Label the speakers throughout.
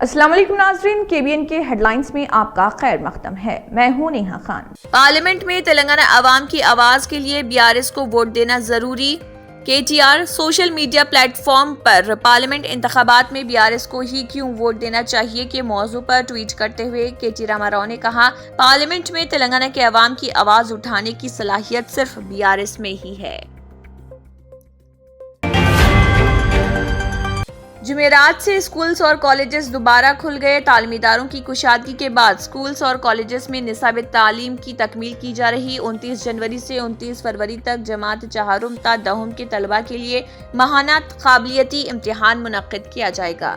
Speaker 1: السلام علیکم ناظرین، KBN کے ہیڈ لائنز میں آپ کا خیر مقدم ہے۔ میں ہوں نیہا خان۔
Speaker 2: پارلیمنٹ میں تلنگانہ عوام کی آواز کے لیے BRS کو ووٹ دینا ضروری۔ KTR social media platform پر پارلیمنٹ انتخابات میں BRS کو ہی کیوں ووٹ دینا چاہیے کے موضوع پر ٹویٹ کرتے ہوئے KT راما راؤ نے کہا، پارلیمنٹ میں تلنگانہ کے عوام کی آواز اٹھانے کی صلاحیت صرف BRS میں ہی ہے۔ جمعرات سے اسکولز اور کالجز دوبارہ کھل گئے۔ تعلیمی اداروں کی کشادگی کے بعد اسکولز اور کالجز میں نصاب تعلیم کی تکمیل کی جا رہی۔ 29 جنوری سے 29 فروری تک جماعت چہارم تا دہم کے طلباء کے لیے ماہانہ قابلیتی امتحان منعقد کیا جائے گا۔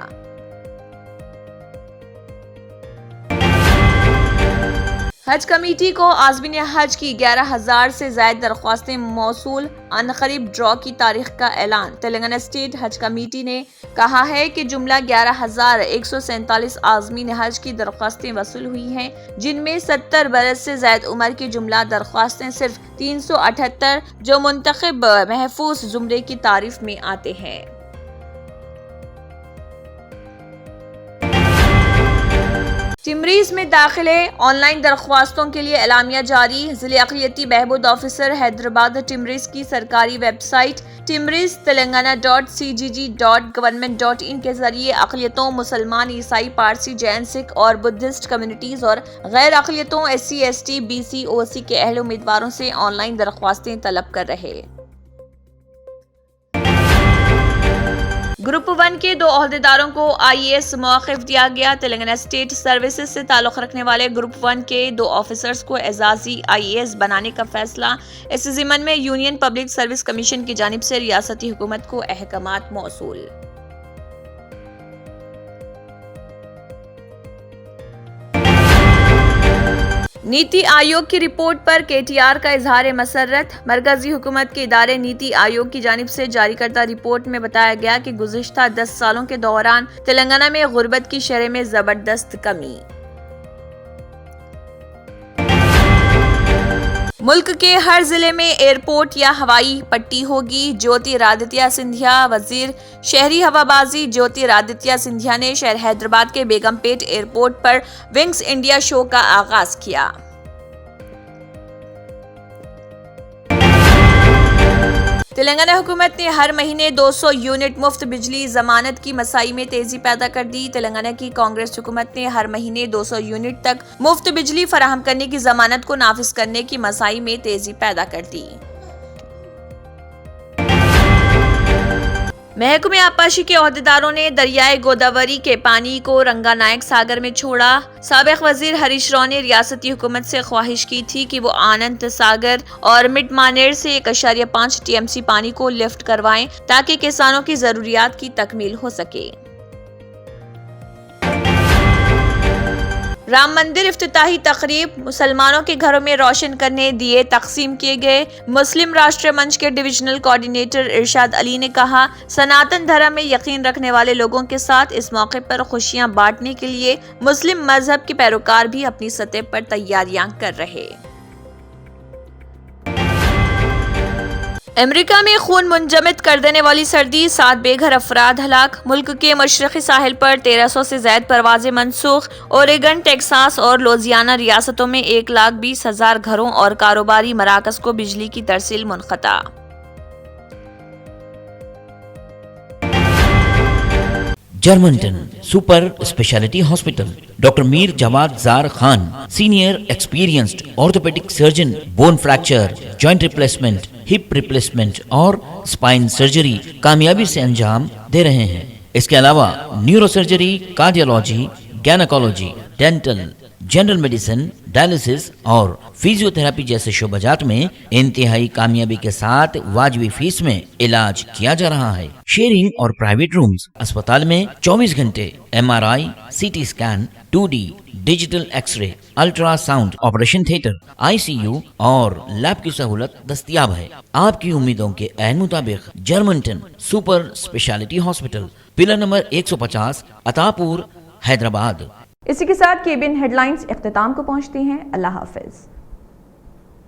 Speaker 2: حج کمیٹی کو عازمین حج کی 11,000 سے زائد درخواستیں موصول۔ عنقریب ڈرا کی تاریخ کا اعلان۔ تلنگانہ اسٹیٹ حج کمیٹی نے کہا ہے کہ جملہ 11,147 عازمین حج کی درخواستیں وصول ہوئی ہیں، جن میں 70 برس سے زائد عمر کی جملہ درخواستیں صرف 378 جو منتخب محفوظ زمرے کی تعریف میں آتے ہیں۔ ٹمریز میں داخلے آن لائن درخواستوں کے لیے اعلامیہ جاری۔ ضلع اقلیتی بہبود آفیسر حیدرآباد ٹمریز کی سرکاری ویب سائٹ timriz.cgg.government.in کے ذریعے اقلیتوں، مسلمان، عیسائی، پارسی، جین، سکھ اور بدھسٹ کمیونٹیز اور غیر اقلیتوں SC ST BC OC کے اہل امیدواروں سے آن لائن درخواستیں طلب کر رہے۔ گروپ 1 کے 2 عہدیداروں کو IAS موقف دیا گیا۔ تلنگانہ اسٹیٹ سروسز سے تعلق رکھنے والے گروپ 1 کے 2 آفیسرز کو اعزازی IAS بنانے کا فیصلہ۔ اس ضمن میں یونین پبلک سروس کمیشن کی جانب سے ریاستی حکومت کو احکامات موصول۔ نیتی آیوگ کی رپورٹ پر KTR کا اظہار مسرت۔ مرکزی حکومت کے ادارے نیتی آیوگ کی جانب سے جاری کردہ رپورٹ میں بتایا گیا کہ گزشتہ 10 سالوں کے دوران تلنگانہ میں غربت کی شرح میں زبردست کمی۔ ملک کے ہر ضلع میں ایئرپورٹ یا ہوائی پٹی ہوگی۔ جیوتی رادتیہ سندھیا۔ وزیر شہری ہوابازی جیوتی رادتیہ سندھیا نے شہر حیدرآباد کے بیگم پیٹ ایئرپورٹ پر ونگز انڈیا شو کا آغاز کیا۔ تلنگانہ حکومت نے ہر مہینے 200 یونٹ مفت بجلی ضمانت کی مساعی میں تیزی پیدا کر دی۔ تلنگانہ کی کانگریس حکومت نے ہر مہینے 200 یونٹ تک مفت بجلی فراہم کرنے کی ضمانت کو نافذ کرنے کی مساعی میں تیزی پیدا کر دی۔ محکمہ آبپاشی کے عہدیداروں نے دریائے گوداوری کے پانی کو رنگا نائک ساگر میں چھوڑا۔ سابق وزیر ہریش راؤ نے ریاستی حکومت سے خواہش کی تھی کہ وہ آنند ساگر اور مڈ مانیر سے 1.5 TMC پانی کو لفٹ کروائیں تاکہ کسانوں کی ضروریات کی تکمیل ہو سکے۔ رام مندر افتتاحی تقریب۔ مسلمانوں کے گھروں میں روشن کرنے دیے تقسیم کیے گئے۔ مسلم راشٹر منچ کے ڈویژنل کوآرڈینیٹر ارشاد علی نے کہا، سناتن دھرم میں یقین رکھنے والے لوگوں کے ساتھ اس موقع پر خوشیاں بانٹنے کے لیے مسلم مذہب کے پیروکار بھی اپنی سطح پر تیاریاں کر رہے۔ امریکہ میں خون منجمد کر دینے والی سردی، 7 بے گھر افراد ہلاک۔ ملک کے مشرقی ساحل پر 1300 سے زائد پروازیں منسوخ۔ اوریگن، ٹیکساس اور لوزیانہ ریاستوں میں 1,20,000 گھروں اور کاروباری مراکز کو بجلی کی ترسیل منقطع۔
Speaker 3: جرمنٹن super specialty hospital, doctor Mir Jawad Zar Khan, senior experienced orthopaedic surgeon, bone fracture, joint replacement, hip replacement اور اسپائن سرجری کامیابی سے انجام دے رہے ہیں۔ اس کے علاوہ neuro surgery, cardiology, gynaecology, dental, general medicine, dialysis اور فزیو تھراپی جیسے شعبات میں انتہائی کامیابی کے ساتھ واجبی فیس میں علاج کیا جا رہا ہے۔ شیئرنگ اور پرائیویٹ رومز۔ اسپتال میں 24 گھنٹے MRI، CT scan, 2D digital X ray, ultra sound, operation theatre, ICU اور لیب کی سہولت دستیاب ہے۔ آپ کی امیدوں کے عین مطابق جرمنٹن super specialty hospital, pillar number 150، Attapur, Hyderabad.
Speaker 1: اسی کے ساتھ KBN ہیڈ لائنز اختتام کو پہنچتی ہیں۔ اللہ حافظ۔